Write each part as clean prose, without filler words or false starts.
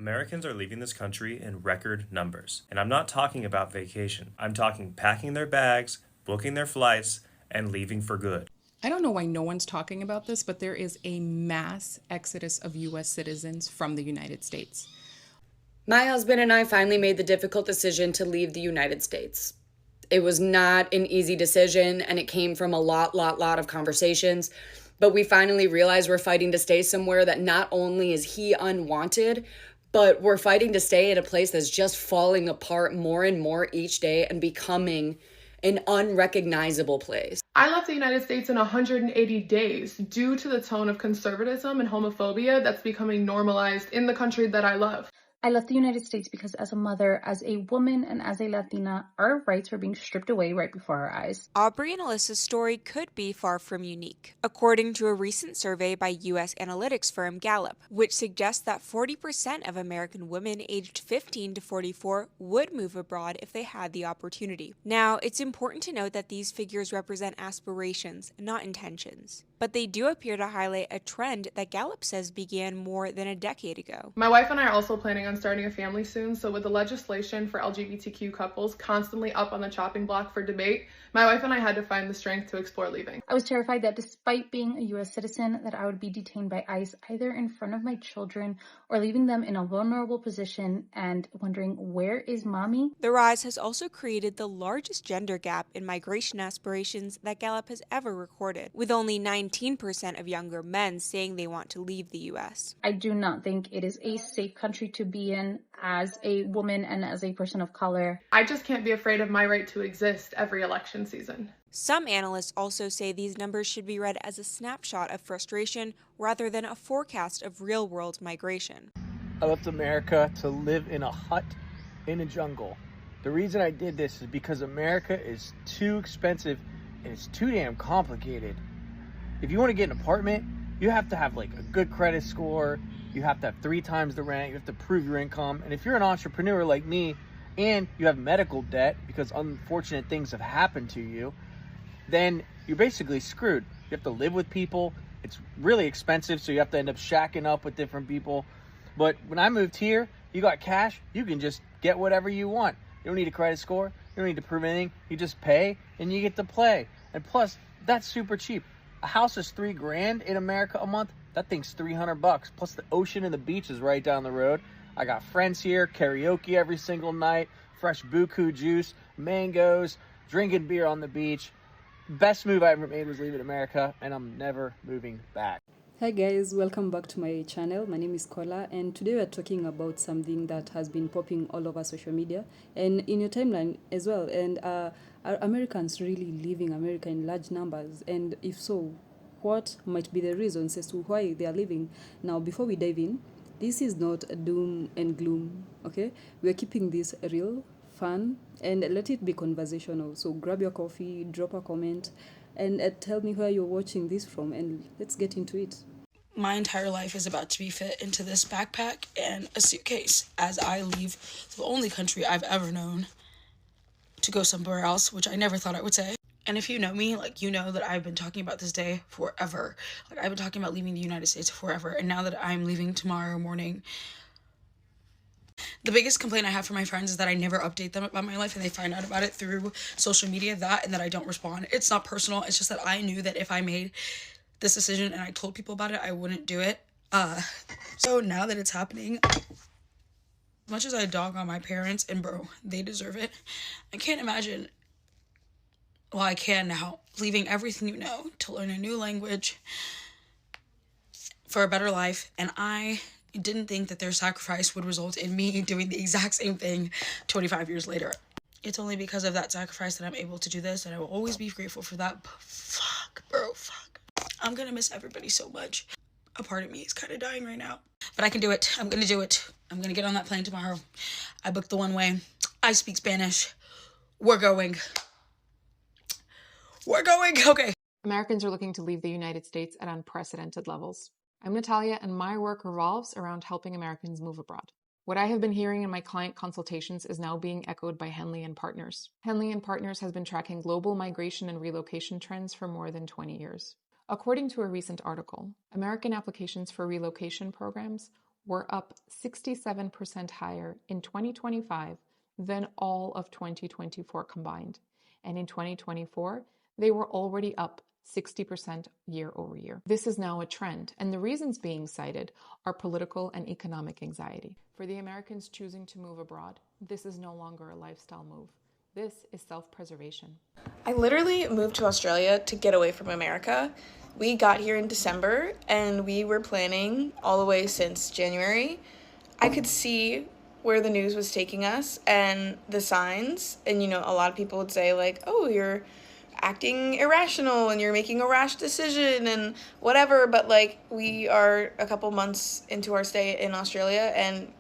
Americans are leaving this country in record numbers. And I'm not talking about vacation. I'm talking packing their bags, booking their flights, and leaving for good. I don't know why no one's talking about this, but there is a mass exodus of US citizens from the United States. My husband and I finally made the difficult decision to leave the United States. It was not an easy decision, and it came from a lot of conversations. But we finally realized we're fighting to stay somewhere that not only is he unwanted, but we're fighting to stay in a place that's just falling apart more and more each day and becoming an unrecognizable place. I left the United States in 180 days due to the tone of conservatism and homophobia that's becoming normalized in the country that I love. I left the United States because as a mother, as a woman, and as a Latina, our rights were being stripped away right before our eyes. Aubrey and Alyssa's story could be far from unique, according to a recent survey by U.S. analytics firm Gallup, which suggests that 40% of American women aged 15 to 44 would move abroad if they had the opportunity. Now, it's important to note that these figures represent aspirations, not intentions. But they do appear to highlight a trend that Gallup says began more than a decade ago. My wife and I are also planning on starting a family soon, so with the legislation for LGBTQ couples constantly up on the chopping block for debate, my wife and I had to find the strength to explore leaving. I was terrified that despite being a U.S. citizen, that I would be detained by ICE either in front of my children or leaving them in a vulnerable position and wondering, where is mommy? The rise has also created the largest gender gap in migration aspirations that Gallup has ever recorded, with only 19% of younger men saying they want to leave the U.S. I do not think it is a safe country to be in as a woman and as a person of color. I just can't be afraid of my right to exist every election season. Some analysts also say these numbers should be read as a snapshot of frustration rather than a forecast of real-world migration. I left America to live in a hut in a jungle. The reason I did this is because America is too expensive and it's too damn complicated. If you want to get an apartment, you have to have like a good credit score. You have to have 3 times the rent. You have to prove your income. And if you're an entrepreneur like me and you have medical debt because unfortunate things have happened to you, then you're basically screwed. You have to live with people. It's really expensive, so you have to end up shacking up with different people. But when I moved here, you got cash. You can just get whatever you want. You don't need a credit score. You don't need to prove anything. You just pay and you get to play. And plus, that's super cheap. A house is $3,000 in America a month. That thing's $300. Plus the ocean and the beach is right down the road. I got friends here, karaoke every single night, fresh buku juice, mangoes, drinking beer on the beach. Best move I ever made was leaving America, and I'm never moving back. Hi guys, welcome back to my channel. My name is Kola, and today we are talking about something that has been popping all over social media and in your timeline as well. And are Americans really leaving America in large numbers? And if so, what might be the reasons as to why they are leaving? Now, before we dive in, this is not a doom and gloom, okay? We are keeping this real, fun, and let it be conversational. So grab your coffee, drop a comment, and tell me where you're watching this from, and let's get into it. My entire life is about to be fit into this backpack and a suitcase as I leave the only country I've ever known to go somewhere else, which I never thought I would say. And if you know me, like, you know that I've been talking about this day forever. Like, I've been talking about leaving the United States forever, and now that I'm leaving tomorrow morning, the biggest complaint I have from my friends is that I never update them about my life and they find out about it through social media, and that I don't respond. It's not personal. It's just that I knew that if I made this decision and I told people about it, I wouldn't do it. So now that it's happening, as much as I dog on my parents, and bro, they deserve it, I can't imagine, well, I can now, leaving everything you know to learn a new language for a better life, and I didn't think that their sacrifice would result in me doing the exact same thing 25 years later. It's only because of that sacrifice that I'm able to do this, and I will always be grateful for that. But fuck, bro, fuck. I'm gonna miss everybody so much. A part of me is kind of dying right now. But I can do it. I'm gonna do it. I'm gonna get on that plane tomorrow. I booked the one way. I speak Spanish. We're going. We're going. Okay. Americans are looking to leave the United States at unprecedented levels. I'm Natalia, and my work revolves around helping Americans move abroad. What I have been hearing in my client consultations is now being echoed by Henley and Partners. Henley and Partners has been tracking global migration and relocation trends for more than 20 years. According to a recent article, American applications for relocation programs were up 67% higher in 2025 than all of 2024 combined. And in 2024, they were already up 60% year over year. This is now a trend, and the reasons being cited are political and economic anxiety. For the Americans choosing to move abroad, this is no longer a lifestyle move. This is self-preservation. I literally moved to Australia to get away from America. We got here in December and we were planning all the way since January. I could see where the news was taking us and the signs. And, a lot of people would say, like, oh, you're acting irrational and you're making a rash decision and whatever. But, like, we are a couple months into our stay in Australia, and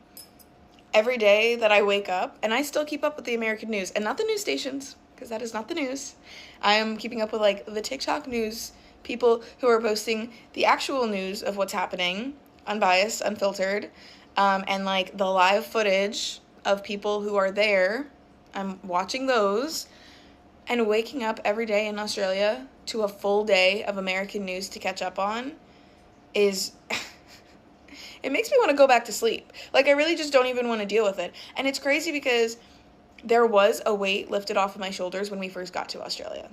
every day that I wake up, and I still keep up with the American news, and not the news stations, because that is not the news. I am keeping up with, like, the TikTok news, people who are posting the actual news of what's happening, unbiased, unfiltered, and, like, the live footage of people who are there. I'm watching those, and waking up every day in Australia to a full day of American news to catch up on is... It makes me want to go back to sleep. Like, I really just don't even want to deal with it. And it's crazy because there was a weight lifted off of my shoulders when we first got to Australia.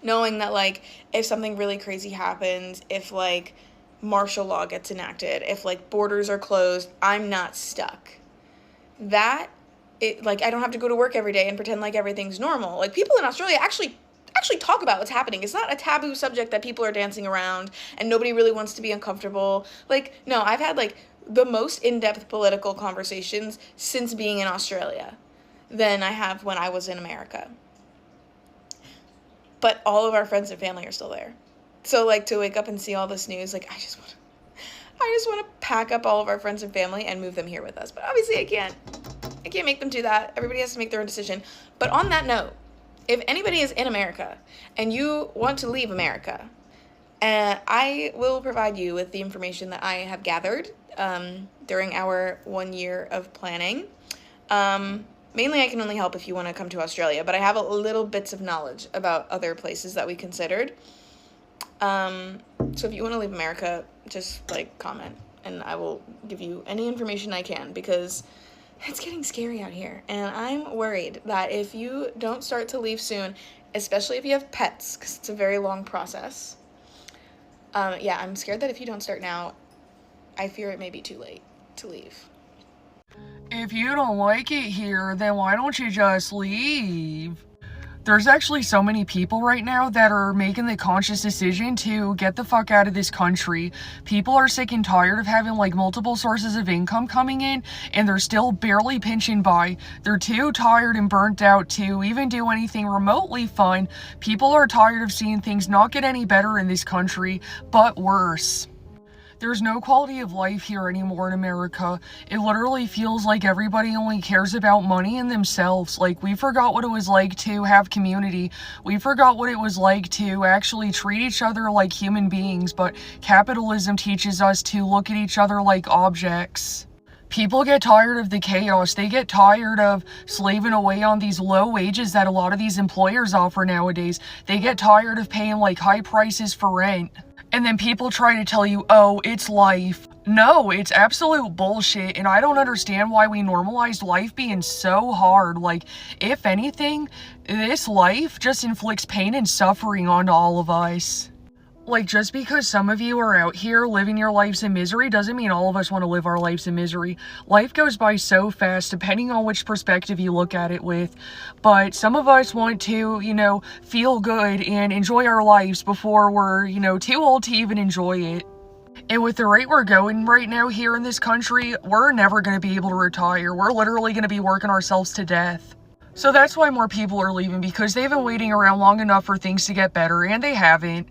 Knowing that, like, if something really crazy happens, if, like, martial law gets enacted, if, like, borders are closed, I'm not stuck. I don't have to go to work every day and pretend like everything's normal. Like, people in Australia actually talk about what's happening. It's not a taboo subject that people are dancing around and nobody really wants to be uncomfortable. Like, no, I've had, like, the most in-depth political conversations since being in Australia than I have when I was in America. But all of our friends and family are still there. So, like, to wake up and see all this news, like, I just want to pack up all of our friends and family and move them here with us. But obviously I can't make them do that. Everybody has to make their own decision. But on that note, if anybody is in America and you want to leave America, I will provide you with the information that I have gathered during our 1 year of planning. Mainly I can only help if you want to come to Australia, but I have a little bits of knowledge about other places that we considered. So if you want to leave America, just, like, comment and I will give you any information I can, because it's getting scary out here, and I'm worried that if you don't start to leave soon, especially if you have pets, because it's a very long process, I'm scared that if you don't start now, I fear it may be too late to leave. If you don't like it here, then why don't you just leave? There's actually so many people right now that are making the conscious decision to get the fuck out of this country. People are sick and tired of having, like, multiple sources of income coming in, and they're still barely pinching by. They're too tired and burnt out to even do anything remotely fun. People are tired of seeing things not get any better in this country, but worse. There's no quality of life here anymore in America. It literally feels like everybody only cares about money and themselves. Like, we forgot what it was like to have community. We forgot what it was like to actually treat each other like human beings, but capitalism teaches us to look at each other like objects. People get tired of the chaos. They get tired of slaving away on these low wages that a lot of these employers offer nowadays. They get tired of paying, like, high prices for rent. And then people try to tell you, oh, it's life. No, it's absolute bullshit, and I don't understand why we normalized life being so hard. Like, if anything, this life just inflicts pain and suffering onto all of us. Like, just because some of you are out here living your lives in misery doesn't mean all of us want to live our lives in misery. Life goes by so fast, depending on which perspective you look at it with. But some of us want to, feel good and enjoy our lives before we're, too old to even enjoy it. And with the rate we're going right now here in this country, we're never going to be able to retire. We're literally going to be working ourselves to death. So that's why more people are leaving, because they've been waiting around long enough for things to get better, and they haven't.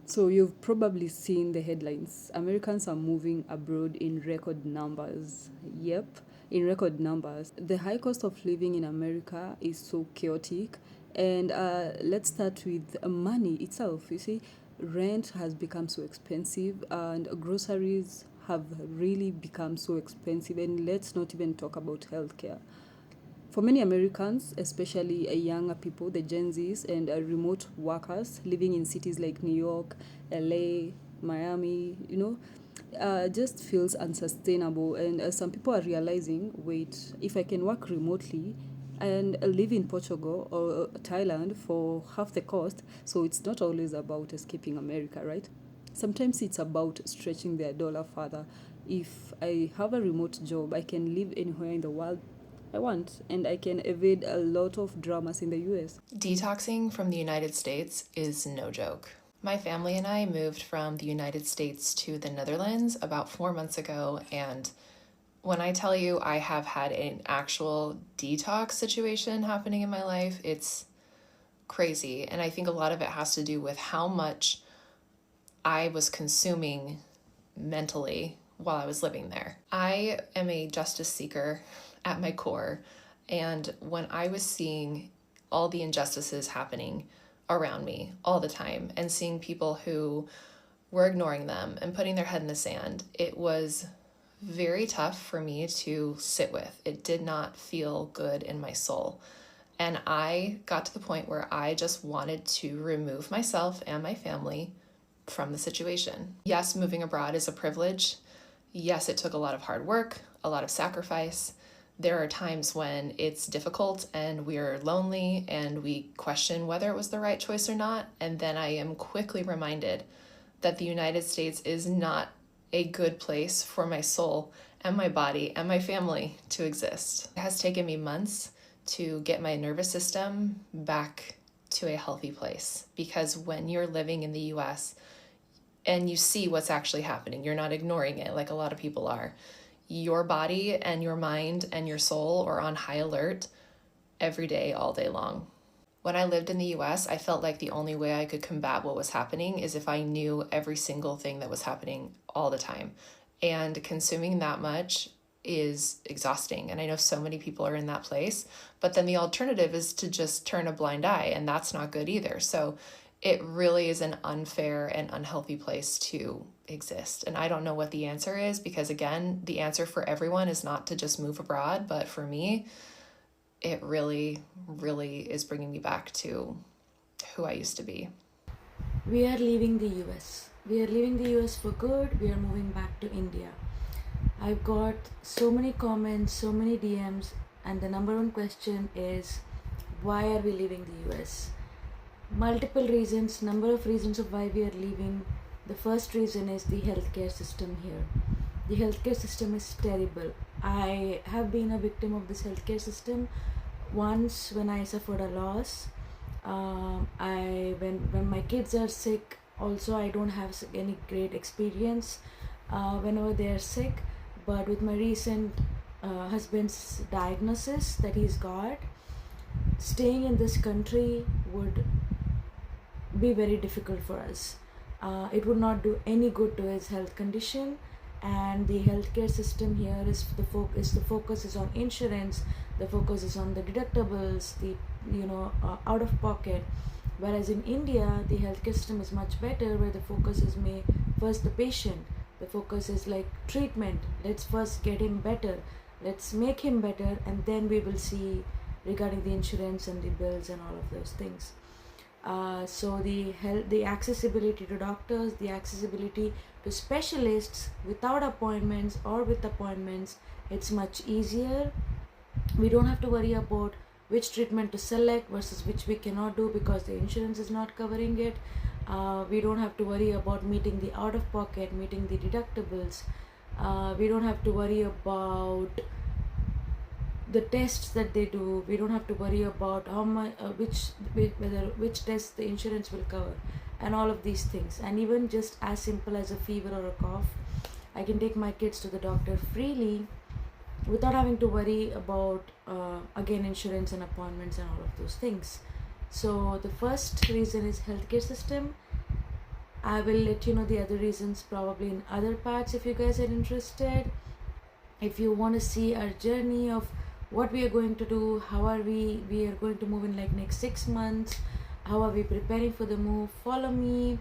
So you've probably seen the headlines. Americans are moving abroad in record numbers. Yep, in record numbers. The high cost of living in America is so chaotic. And let's start with money itself. You see, rent has become so expensive, and groceries have really become so expensive. And let's not even talk about healthcare. For many Americans, especially younger people, the Gen Zs and remote workers living in cities like New York, LA, Miami, just feels unsustainable. And some people are realizing, wait, if I can work remotely and live in Portugal or Thailand for half the cost, so it's not always about escaping America, right? Sometimes it's about stretching their dollar further. If I have a remote job, I can live anywhere in the world I want, and I can evade a lot of dramas in the US. Detoxing from the United States is no joke. My family and I moved from the United States to the Netherlands about 4 months ago, and when I tell you I have had an actual detox situation happening in my life, it's crazy. And I think a lot of it has to do with how much I was consuming mentally while I was living there. I am a justice seeker at my core, and when I was seeing all the injustices happening around me all the time and seeing people who were ignoring them and putting their head in the sand, it was very tough for me to sit with. It did not feel good in my soul. And I got to the point where I just wanted to remove myself and my family from the situation. Yes, moving abroad is a privilege. Yes, it took a lot of hard work, a lot of sacrifice. There are times when it's difficult and we're lonely and we question whether it was the right choice or not. And then I am quickly reminded that the United States is not a good place for my soul and my body and my family to exist. It has taken me months to get my nervous system back to a healthy place, because when you're living in the US and you see what's actually happening, you're not ignoring it like a lot of people are. Your body and your mind and your soul are on high alert every day, all day long. When I lived in the US, I felt like the only way I could combat what was happening is if I knew every single thing that was happening all the time. And consuming that much is exhausting. And I know so many people are in that place, but then the alternative is to just turn a blind eye, and that's not good either. So it really is an unfair and unhealthy place to exist. And I don't know what the answer is, because again, the answer for everyone is not to just move abroad. But for me, it really, really is bringing me back to who I used to be. We are leaving the US. We are leaving the US for good. We are moving back to India. I've got so many comments, so many DMs, and the number one question is, why are we leaving the US? Multiple reasons, number of reasons of why we are leaving. The first reason is the healthcare system here. The healthcare system is terrible. I have been a victim of this healthcare system once when I suffered a loss. When my kids are sick, also I don't have any great experience whenever they are sick. But with my recent husband's diagnosis that he's got, staying in this country would be very difficult for us. It would not do any good to his health condition, and the healthcare system here is the focus is on insurance, the focus is on the deductibles, the out of pocket. Whereas in India, the healthcare system is much better, where the focus is first the patient. The focus is like treatment. Let's first get him better. Let's make him better, and then we will see regarding the insurance and the bills and all of those things. So the accessibility to doctors, the accessibility to specialists without appointments or with appointments, it's much easier. We don't have to worry about which treatment to select versus which we cannot do because the insurance is not covering it. We don't have to worry about meeting the out of pocket, meeting the deductibles. We don't have to worry about the tests that they do. We don't have to worry about how much which tests the insurance will cover, and all of these things. And even just as simple as a fever or a cough, I can take my kids to the doctor freely without having to worry about again insurance and appointments and all of those things. So the first reason is healthcare system. I will let you know the other reasons probably in other parts if you guys are interested. If you want to see our journey of what we are going to do, how are we are going to move in like next 6 months, how are we preparing for the move, follow me.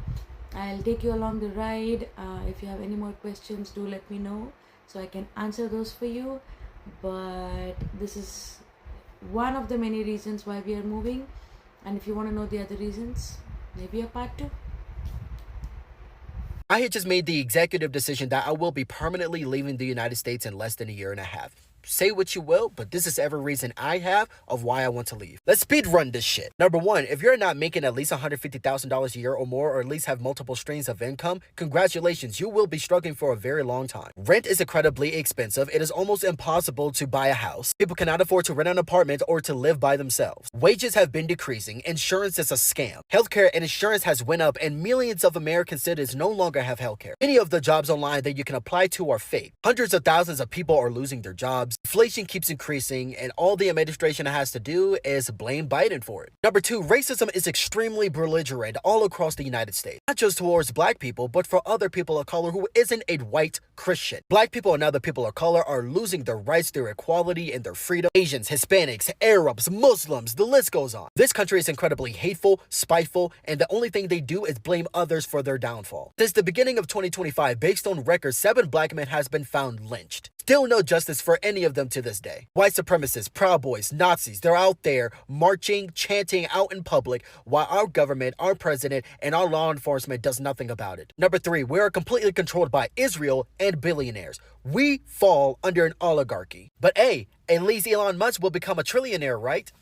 I'll take you along the ride. If you have any more questions, do let me know so I can answer those for you. But this is one of the many reasons why we are moving, and if you want to know the other reasons, maybe a part 2. I had just made the executive decision that I will be permanently leaving the United States in less than a year and a half. Say what you will, but this is every reason I have of why I want to leave. Let's speed run this shit. Number one, if you're not making at least $150,000 a year or more, or at least have multiple streams of income, congratulations, you will be struggling for a very long time. Rent is incredibly expensive. It is almost impossible to buy a house. People cannot afford to rent an apartment or to live by themselves. Wages have been decreasing. Insurance is a scam. Healthcare and insurance has went up, and millions of American citizens no longer have healthcare. Many of the jobs online that you can apply to are fake. Hundreds of thousands of people are losing their jobs. Inflation keeps increasing, and all the administration has to do is blame Biden for it. Number two, racism is extremely belligerent all across the United States. Not just towards black people, but for other people of color who isn't a white Christian. Black people and other people of color are losing their rights, their equality, and their freedom. Asians, Hispanics, Arabs, Muslims, the list goes on. This country is incredibly hateful, spiteful, and the only thing they do is blame others for their downfall. Since the beginning of 2025, based on records, 7 black men has been found lynched. Still no justice for any of them to this day. White supremacists, Proud Boys, Nazis, they're out there marching, chanting out in public while our government, our president, and our law enforcement does nothing about it. Number 3, we are completely controlled by Israel and billionaires. We fall under an oligarchy. But hey, at least Elon Musk will become a trillionaire, right?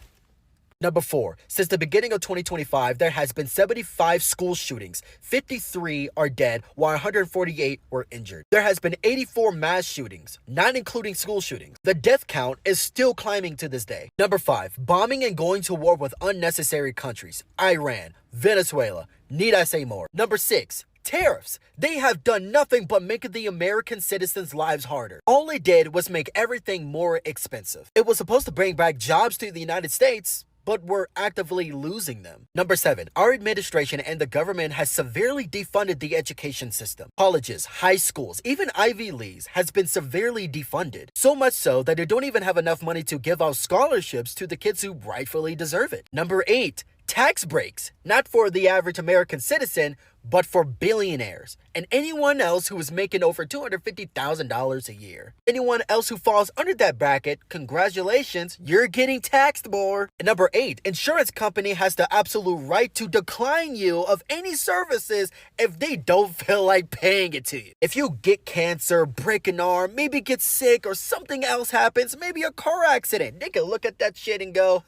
Number 4, since the beginning of 2025, there has been 75 school shootings. 53 are dead, while 148 were injured. There has been 84 mass shootings, not including school shootings. The death count is still climbing to this day. Number 5, bombing and going to war with unnecessary countries. Iran, Venezuela, need I say more? Number 6, tariffs. They have done nothing but make the American citizens' lives harder. All it did was make everything more expensive. It was supposed to bring back jobs to the United States, but we're actively losing them. Number 7, our administration and the government has severely defunded the education system. Colleges, high schools, even Ivy Leagues has been severely defunded. So much so that they don't even have enough money to give out scholarships to the kids who rightfully deserve it. Number 8, tax breaks, not for the average American citizen, but for billionaires and anyone else who is making over $250,000 a year. Anyone else who falls under that bracket, congratulations, you're getting taxed more. And number 8, insurance company has the absolute right to decline you of any services if they don't feel like paying it to you. If you get cancer, break an arm, maybe get sick, or something else happens, maybe a car accident, they can look at that shit and go,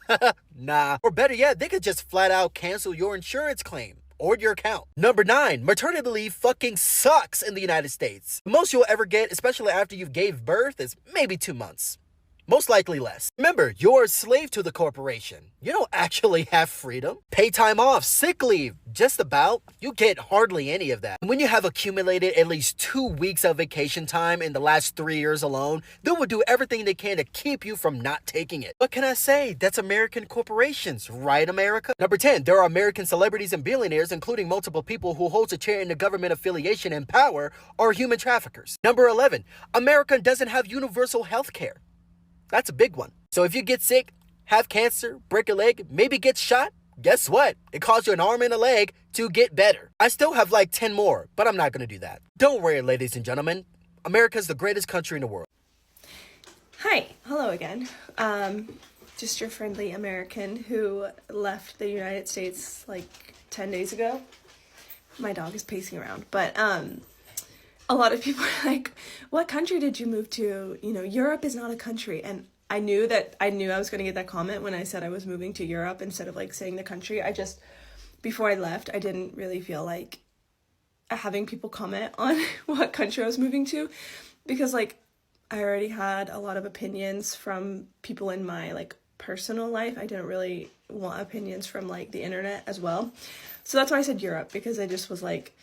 nah. Or better yet, they could just flat out cancel your insurance claim or your account. Number 9, maternity leave fucking sucks in the United States. The most you'll ever get, especially after you've gave birth, is maybe 2 months. Most likely less. Remember, you're a slave to the corporation. You don't actually have freedom. Pay time off, sick leave, just about. You get hardly any of that. And when you have accumulated at least 2 weeks of vacation time in the last 3 years alone, they will do everything they can to keep you from not taking it. What can I say? That's American corporations, right, America? Number 10, there are American celebrities and billionaires, including multiple people who hold a chair in the government affiliation and power, are human traffickers. Number 11, America doesn't have universal health care. That's a big one. So if you get sick, have cancer, break a leg, maybe get shot, guess what? It costs you an arm and a leg to get better. I still have like 10 more, but I'm not going to do that. Don't worry, ladies and gentlemen. America's the greatest country in the world. Hi, hello again. Just your friendly American who left the United States like 10 days ago. My dog is pacing around, but a lot of people are like, what country did you move to? You know, Europe is not a country. And I knew I was going to get that comment when I said I was moving to Europe instead of like saying the country. Before I left, I didn't really feel like having people comment on what country I was moving to, because like I already had a lot of opinions from people in my like personal life. I didn't really want opinions from like the internet as well. So that's why I said Europe, because I just was like,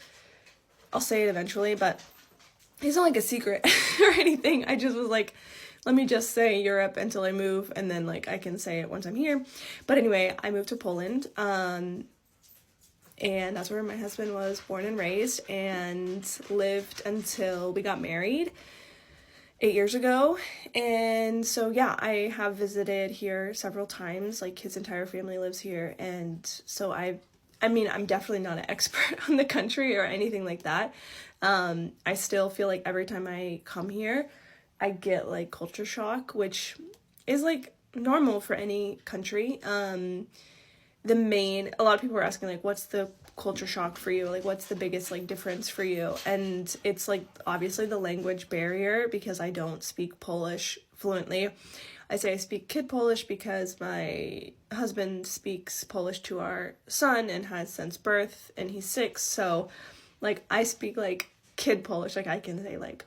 I'll say it eventually, but it's not like a secret or anything. I just was like, let me just say Europe until I move, and then like I can say it once I'm here. But anyway, I moved to Poland, and that's where my husband was born and raised, and lived until we got married 8 years ago. And so yeah, I have visited here several times. Like his entire family lives here, and so I'm definitely not an expert on the country or anything like that. I still feel like every time I come here, I get like culture shock, which is like normal for any country. a lot of people were asking, like, what's the culture shock for you? Like, what's the biggest, like, difference for you? And it's, like, obviously the language barrier, because I don't speak Polish fluently. I say I speak Kid Polish because my husband speaks Polish to our son and has since birth, and he's 6. So, like, I speak, like, Kid Polish. Like, I can say, like,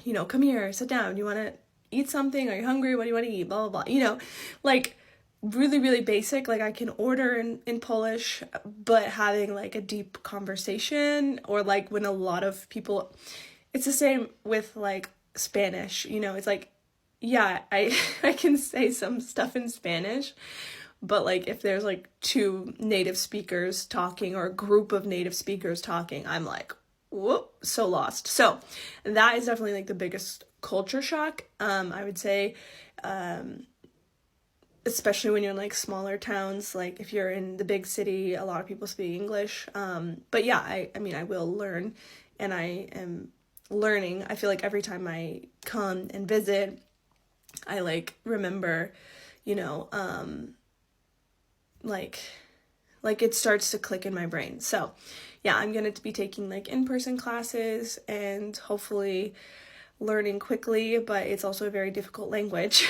you know, come here, sit down. You want to eat something? Are you hungry? What do you want to eat? Blah, blah, blah. You know, like, really, really basic. Like, I can order in Polish, but having, like, a deep conversation, or, like, when a lot of people, it's the same with, like, Spanish, you know, it's like, yeah, I can say some stuff in Spanish, but, like, if there's, like, 2 native speakers talking, or a group of native speakers talking, I'm like, whoop, so lost. So that is definitely, like, the biggest culture shock. I would say, especially when you're in, like, smaller towns. Like, if you're in the big city, a lot of people speak English. But yeah, I mean, I will learn, and I am learning. I feel like every time I come and visit, I, like, remember, you know, like it starts to click in my brain. So yeah, I'm going to be taking, like, in-person classes and hopefully learning quickly, but it's also a very difficult language.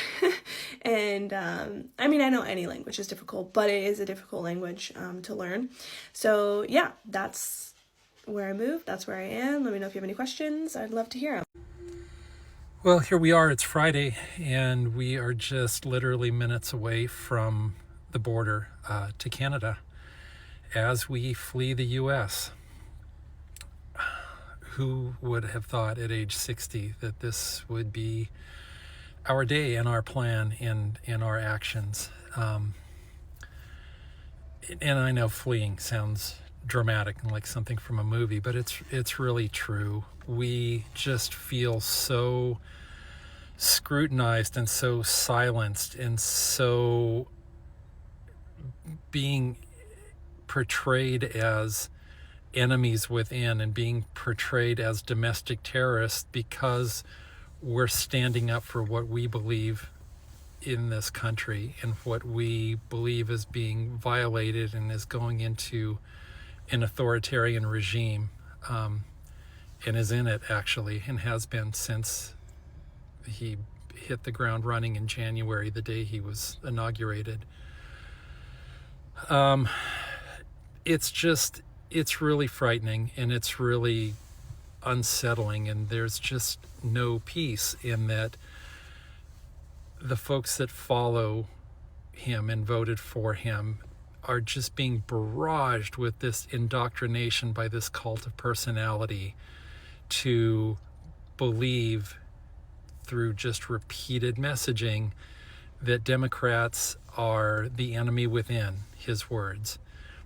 And I mean, I know any language is difficult, but it is a difficult language to learn. So yeah, that's where I moved. That's where I am. Let me know if you have any questions. I'd love to hear them. Well, here we are. It's Friday, and we are just literally minutes away from the border to Canada as we flee the U.S. Who would have thought at age 60 that this would be our day and our plan and our actions? And I know fleeing sounds dramatic and like something from a movie, but it's really true. We just feel so scrutinized and so silenced and so being portrayed as enemies within and being portrayed as domestic terrorists because we're standing up for what we believe in this country and what we believe is being violated and is going into an authoritarian regime, and is in it actually, and has been since he hit the ground running in January, the day he was inaugurated. It's really frightening, and it's really unsettling, and there's just no peace in that the folks that follow him and voted for him are just being barraged with this indoctrination by this cult of personality to believe through just repeated messaging that Democrats are the enemy within, his words,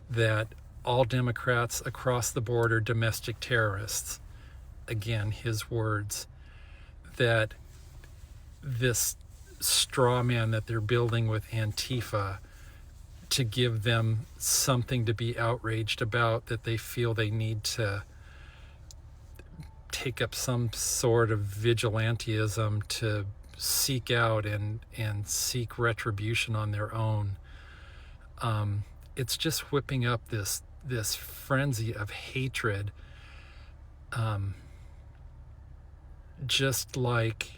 that all Democrats across the board are domestic terrorists, again, his words, that this straw man that they're building with Antifa to give them something to be outraged about, that they feel they need to take up some sort of vigilantism to seek out and seek retribution on their own. It's just whipping up this frenzy of hatred, just like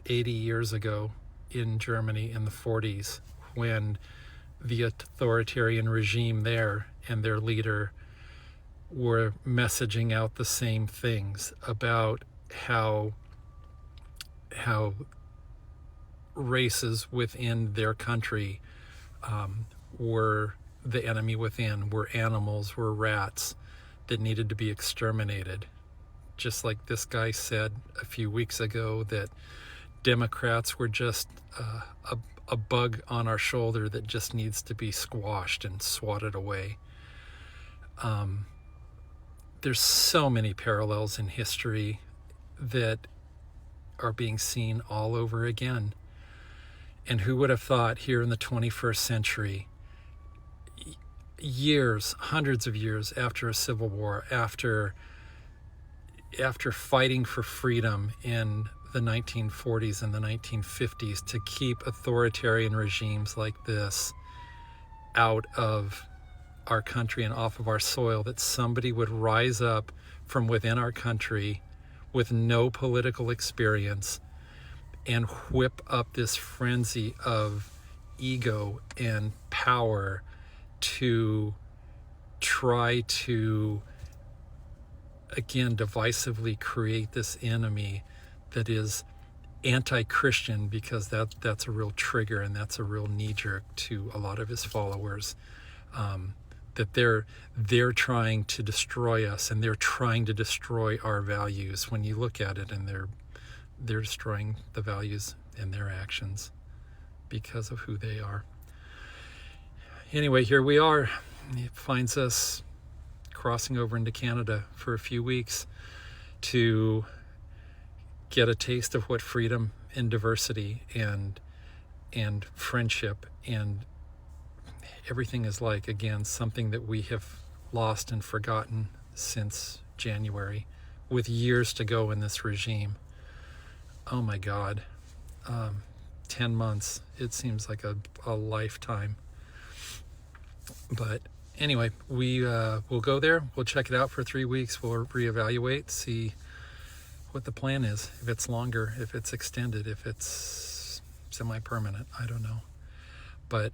80 years ago in Germany in the 40s, when the authoritarian regime there and their leader were messaging out the same things about how races within their country were the enemy within, were animals, were rats that needed to be exterminated. Just like this guy said a few weeks ago that Democrats were just a bug on our shoulder that just needs to be squashed and swatted away. There's so many parallels in history that are being seen all over again. And who would have thought here in the 21st century, years, hundreds of years after a civil war, after fighting for freedom in the 1940s and the 1950s to keep authoritarian regimes like this out of our country and off of our soil, that somebody would rise up from within our country with no political experience and whip up this frenzy of ego and power to try to, again, divisively create this enemy that is anti-Christian, because that's a real trigger and that's a real knee-jerk to a lot of his followers, that they're trying to destroy us, and they're trying to destroy our values when you look at it, and they're destroying the values in their actions because of who they are. Anyway, here we are. It finds us crossing over into Canada for a few weeks to get a taste of what freedom and diversity and friendship and everything is like. Again, something that we have lost and forgotten since January, with years to go in this regime. Oh my God. 10 months. It seems like a lifetime. But anyway, we'll go there. We'll check it out for 3 weeks. We'll reevaluate, see what the plan is. If it's longer, if it's extended, if it's semi-permanent, I don't know. But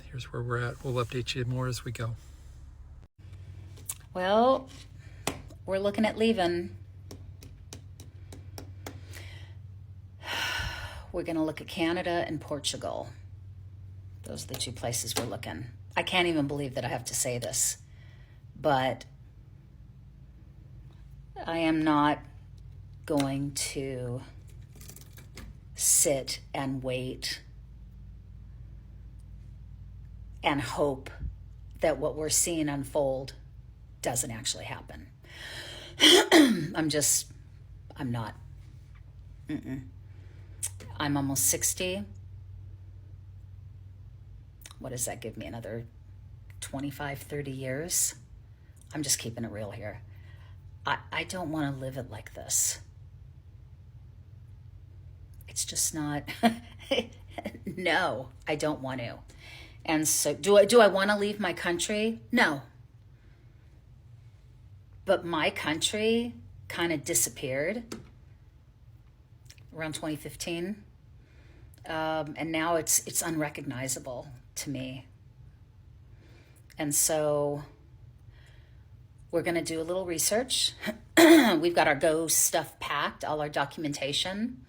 here's where we're at. We'll update you more as we go. Well, we're looking at leaving. We're going to look at Canada and Portugal. Those are the two places we're looking. I can't even believe that I have to say this, but I am not going to sit and wait and hope that what we're seeing unfold doesn't actually happen. I'm not. I'm almost 60. What does that give me? Another 25, 30 years? I'm just keeping it real here. I don't want to live it like this. It's just not. No, I don't want to. And so do I want to leave my country? No. But my country kind of disappeared around 2015. And now it's unrecognizable to me. And so we're going to do a little research. We've got our Go stuff packed, all our documentation.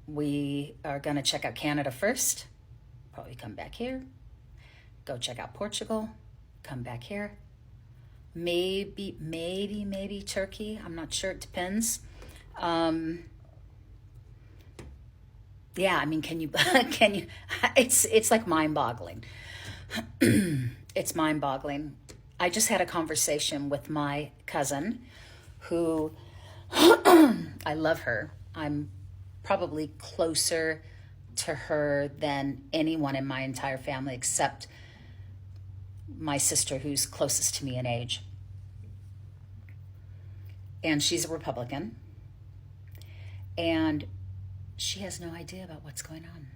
We are going to check out Canada first. Probably come back here. Go check out Portugal. Come back here. Maybe Turkey. I'm not sure. It depends. Yeah, I mean, can you, it's like mind-boggling. It's mind-boggling. I just had a conversation with my cousin who, I love her. I'm probably closer to her than anyone in my entire family except my sister, who's closest to me in age. And she's a Republican. And she has no idea about what's going on.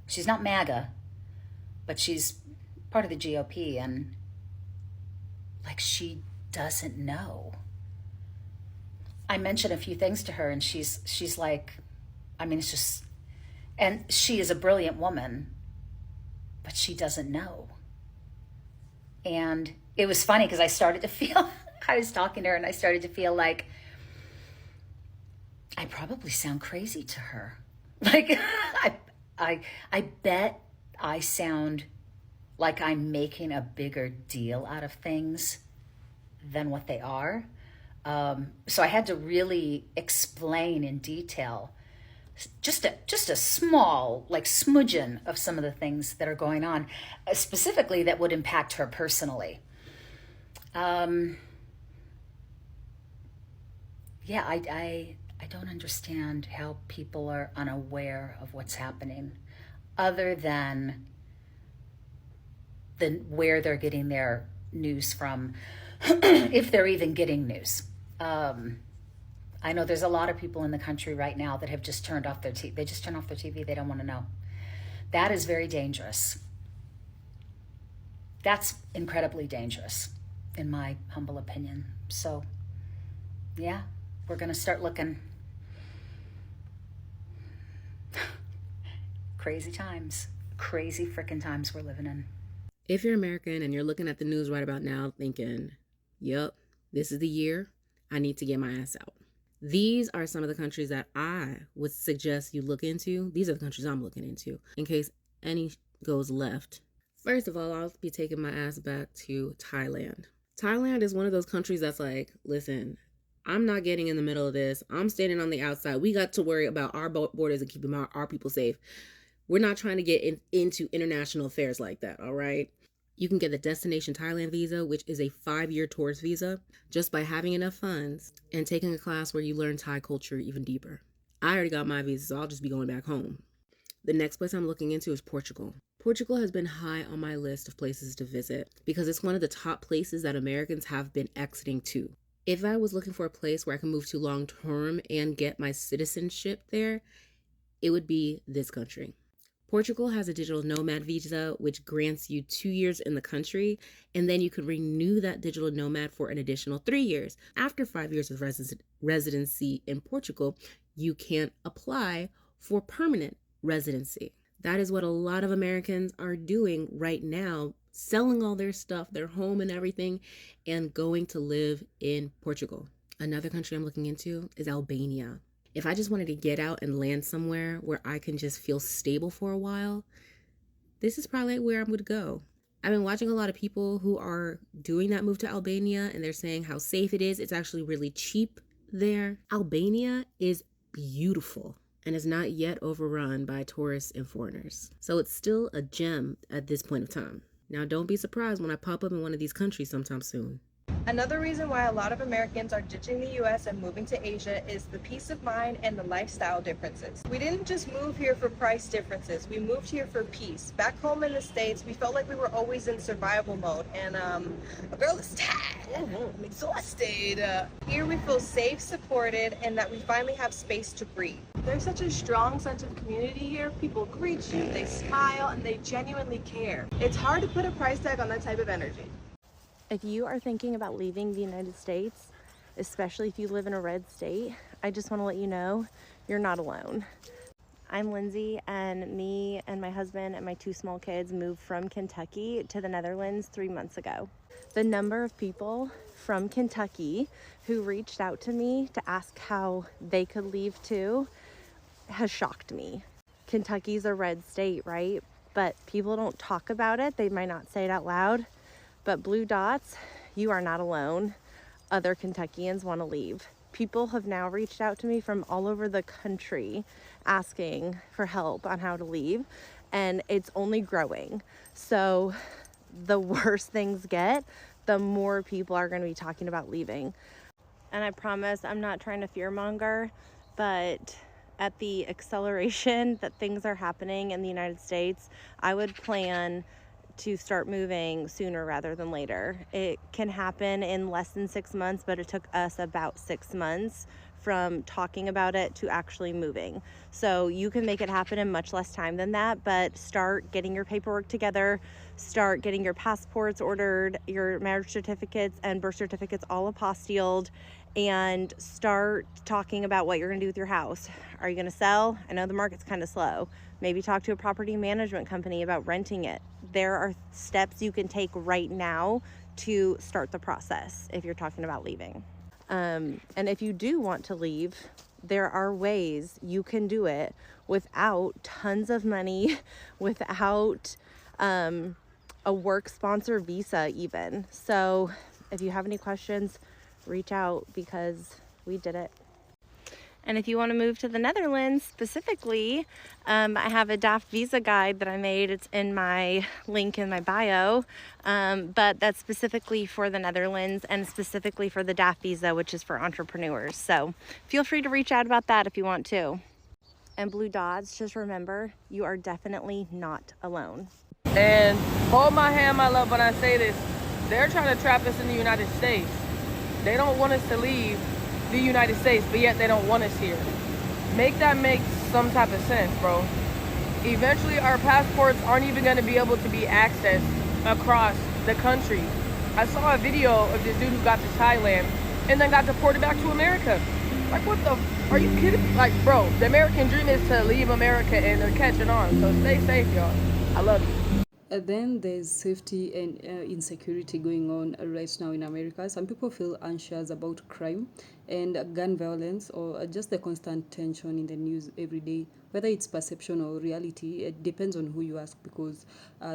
She's not MAGA, but she's part of the GOP, and like she doesn't know. I mentioned a few things to her, and she's like, I mean, it's just, and she is a brilliant woman, but she doesn't know. And it was funny because I started to feel, I was talking to her and I started to feel like I probably sound crazy to her. Like, I bet I sound like I'm making a bigger deal out of things than what they are. So I had to really explain in detail just a small, like, smudgeon of some of the things that are going on, specifically that would impact her personally. Yeah, I don't understand how people are unaware of what's happening, other than where they're getting their news from, if they're even getting news. I know there's a lot of people in the country right now that have just turned off their TV. They just turn off their TV. They don't want to know. That is very dangerous. That's incredibly dangerous, in my humble opinion. So, yeah, we're going to start looking. Crazy times. Crazy frickin' times we're living in. If you're American and you're looking at the news right about now thinking, yep, this is the year I need to get my ass out, these are some of the countries that I would suggest you look into. These are the countries I'm looking into in case any goes left. First of all, I'll be taking my ass back to Thailand. Thailand is one of those countries that's like, listen, I'm not getting in the middle of this. I'm standing on the outside. We got to worry about our borders and keeping our people safe. We're not trying to get into international affairs like that, all right? You can get the Destination Thailand visa, which is a 5-year tourist visa, just by having enough funds and taking a class where you learn Thai culture even deeper. I already got my visa, so I'll just be going back home. The next place I'm looking into is Portugal. Portugal has been high on my list of places to visit because it's one of the top places that Americans have been exiting to. If I was looking for a place where I can move to long term and get my citizenship there, it would be this country. Portugal has a digital nomad visa, which grants you 2 years in the country, and then you can renew that digital nomad for an additional 3 years. After 5 years of residency in Portugal, you can apply for permanent residency. That is what a lot of Americans are doing right now, selling all their stuff, their home and everything, and going to live in Portugal. Another country I'm looking into is Albania. If I just wanted to get out and land somewhere where I can just feel stable for a while, this is probably where I would go. I've been watching a lot of people who are doing that move to Albania, and they're saying how safe it is. It's actually really cheap there. Albania is beautiful and is not yet overrun by tourists and foreigners. So it's still a gem at this point of time. Now, don't be surprised when I pop up in one of these countries sometime soon. Another reason why a lot of Americans are ditching the US and moving to Asia is the peace of mind and the lifestyle differences. We didn't just move here for price differences, we moved here for peace. Back home in the States, we felt like we were always in survival mode, and a girl is tired, I'm exhausted. Here we feel safe, supported, and that we finally have space to breathe. There's such a strong sense of community here. People greet you, they smile, and they genuinely care. It's hard to put a price tag on that type of energy. If you are thinking about leaving the United States, especially if you live in a red state, I just want to let you know you're not alone. I'm Lindsay, and me and my husband and my 2 small kids moved from Kentucky to the Netherlands 3 months ago. The number of people from Kentucky who reached out to me to ask how they could leave too has shocked me. Kentucky's a red state, right? But people don't talk about it. They might not say it out loud. But Blue Dots, you are not alone. Other Kentuckians want to leave. People have now reached out to me from all over the country asking for help on how to leave, and it's only growing. So the worse things get, the more people are going to be talking about leaving. And I promise I'm not trying to fearmonger, but at the acceleration that things are happening in the United States, I would plan to start moving sooner rather than later. It can happen in less than 6 months, but it took us about 6 months from talking about it to actually moving. So you can make it happen in much less time than that, but start getting your paperwork together, start getting your passports ordered, your marriage certificates and birth certificates all apostilled, and start talking about what you're gonna do with your house. Are you gonna sell? I know the market's kind of slow. Maybe talk to a property management company about renting it. There are steps you can take right now to start the process if you're talking about leaving. And if you do want to leave, there are ways you can do it without tons of money, without a work sponsor visa even. So if you have any questions, reach out because we did it. And if you want to move to the Netherlands specifically, I have a DAF visa guide that I made. It's in my link in my bio, but that's specifically for the Netherlands and specifically for the DAF visa, which is for entrepreneurs. So feel free to reach out about that if you want to. And Blue Dots, just remember, you are definitely not alone. And hold my hand, my love, when I say this. They're trying to trap us in the United States. They don't want us to leave the United States, but yet they don't want us here. Make that make some type of sense, bro. Eventually our passports aren't even going to be able to be accessed across the country. I saw a video of this dude who got to Thailand and then got deported back to America. Like, what the, are you kidding? Like, bro, the American dream is to leave America and they're catching on. So stay safe, y'all. I love you. Then there's safety and insecurity going on right now in America. Some people feel anxious about crime and gun violence, or just the constant tension in the news every day. Whether it's perception or reality, it depends on who you ask, because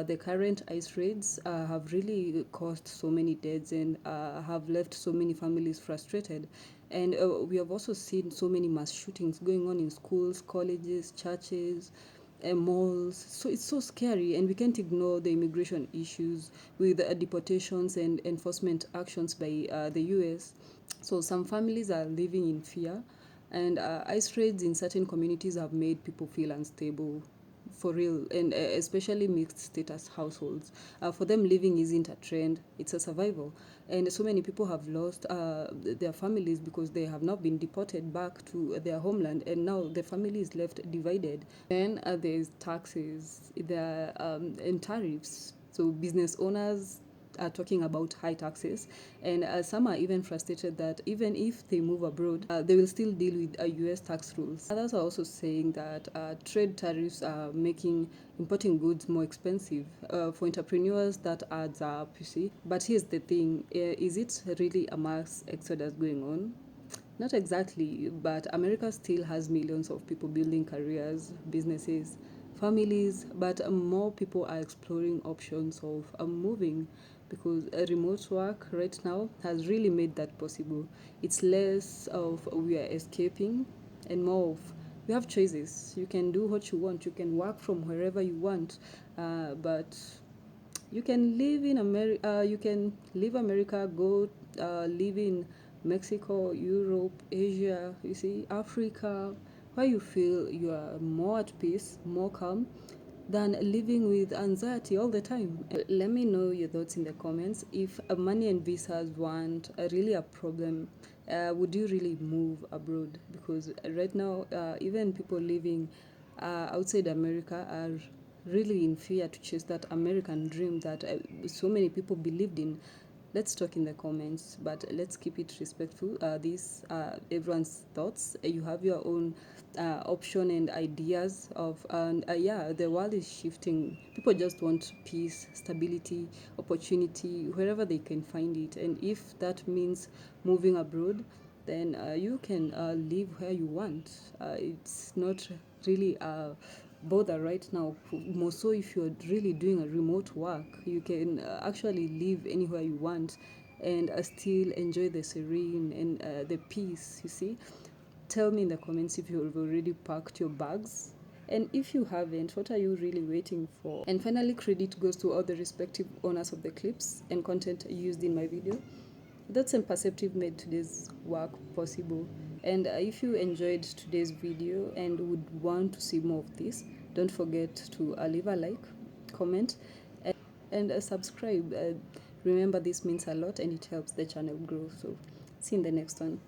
the current ICE raids have really caused so many deaths and have left so many families frustrated. And we have also seen so many mass shootings going on in schools, colleges, churches, malls. So it's so scary, and we can't ignore the immigration issues with deportations and enforcement actions by the US. So some families are living in fear, and ICE raids in certain communities have made people feel unstable. For real, and especially mixed status households. For them, living isn't a trend, it's a survival. And so many people have lost their families because they have not been deported back to their homeland, and now the family is left divided. Then there's taxes, and tariffs. So business owners are talking about high taxes, and some are even frustrated that even if they move abroad, they will still deal with US tax rules. Others are also saying that trade tariffs are making importing goods more expensive. For entrepreneurs, that adds up, you see. But here's the thing, is it really a mass exodus going on? Not exactly, but America still has millions of people building careers, businesses, families, but more people are exploring options of moving, because remote work right now has really made that possible. It's less of we are escaping and more of you have choices. You can do what you want. You can work from wherever you want, but you can live in America. You can leave America, go live in Mexico, Europe, Asia. You see, Africa, where you feel you are more at peace, more calm, than living with anxiety all the time. Let me know your thoughts in the comments. If money and visas weren't really a problem, would you really move abroad? Because right now, even people living outside America are really in fear to chase that American dream that so many people believed in. Let's talk in the comments, but let's keep it respectful. These are everyone's thoughts. You have your own option and ideas of, and yeah, the world is shifting. People just want peace, stability, opportunity, wherever they can find it. And if that means moving abroad, then you can live where you want. It's not really bother right now. More so if you're really doing a remote work, you can actually live anywhere you want and still enjoy the serene and the peace, you see. Tell me in the comments if you've already packed your bags, and if you haven't, what are you really waiting for? And finally, credit goes to all the respective owners of the clips and content used in my video. That's Imperceptive made today's work possible. And if you enjoyed today's video and would want to see more of this, don't forget to leave a like, comment, and subscribe. Remember, this means a lot and it helps the channel grow. So see you in the next one.